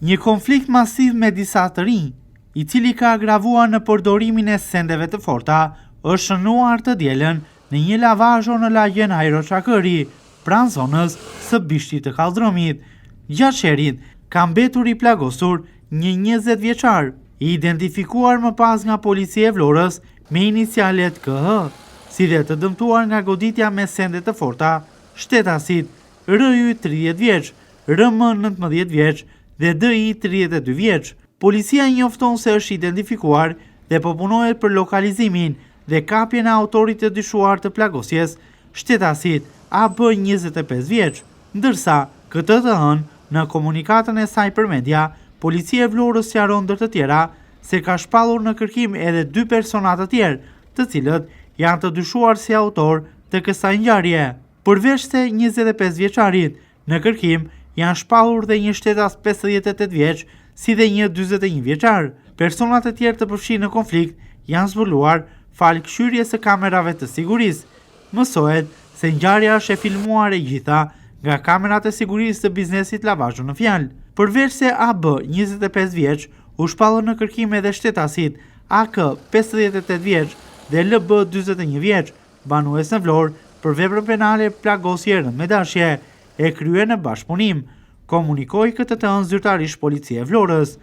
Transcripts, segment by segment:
Një konflikt masiv me disa të rinj, i cili ka agravuar në përdorimin e sendeve të forta, është shënuar të dielën në një lavazho në lagjen Hajro Çakëri, pranë zonës së Bishtit të Kallëdromit. Gjatë sherrit ka mbetur i plagosur një 20 vjeçar, i identifikuar më pas nga policia e Vlorës me inicialet KH, si dhe të dëmtuar nga goditja me sende të forta, shtetasit RY 30 vjeç, RM 19 vjeç dhe DI 32 vjeç. Policia njofton se është identifikuar dhe po punohet për lokalizimin dhe kapjen e autorit të dyshuar të plagosjes, shtetasit AB 25 vjeç, ndërsa këtë të hënë në komunikatën e saj për media, policia e Vlorës sqaron ndër të tjera se ka shpallur në kërkim edhe 2 persona të tjerë, të cilët janë të dyshuar si autor të kësaj ngjarje. Përveç se 25 vjeçarit, në kërkim janë shpallur dhe një shtetas 58 vjeç, si dhe një 41 vjeçar. Personat e tjerë të përfshirë në konflikt janë zbuluar fal këshyrjes së kamerave të sigurisë. Mësohet se ngjarja është e filmuar e gjitha nga kamerat e sigurisë të biznesit Lavazho në fjalë. Përveç se AB 25 vjeç u shpallën në kërkim edhe shtetasit AK 58 vjeç dhe LB 41 vjeç, banues në Vlorë për veprën penale plagosje rënd me dashje, e kryer në bashkëpunim, komunikoi këtë të hënë zyrtarisht policia e Vlorës.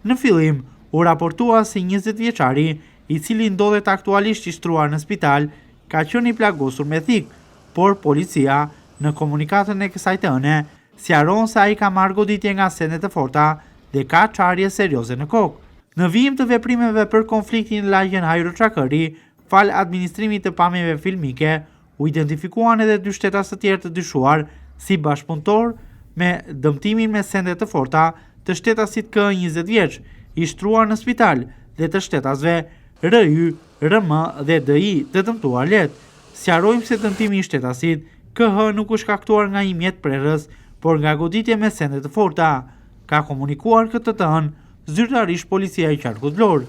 Në fillim u raportua si 20 vjeçari, i cili ndodhet aktualisht i shtruar në spital, ka qenë i plagosur me thik, por policia në komunikatën e kësaj të hëne sqaron se ai ka marrë goditje nga sendet të forta dhe ka çarje serioze në kokë. Në vijim të veprimeve për konfliktin në lagjen Hajro Çakëri, fal administrimit të pamjeve filmike, u identifikuan edhe 2 shtetas të tjerë të dyshuar si bashkëpunëtor me dëmtimin me sende të forta të shtetasit K 20 vjeç, i shtruar në spital, dhe të shtetasve RY, RM dhe DI të dëmtuar lehtë. Sqarojmë se dëmtimi i shtetasit KH nuk u shkaktuar nga një mjet prerës, por nga goditje me sende të forta, ka komunikuar këtë të hënë zyrtarisht policia e qarkut Vlorë.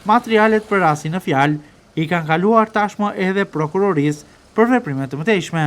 Materialet për rastin në fjalë i kanë kaluar tashmë edhe prokurorisë për veprime të mëtejshme.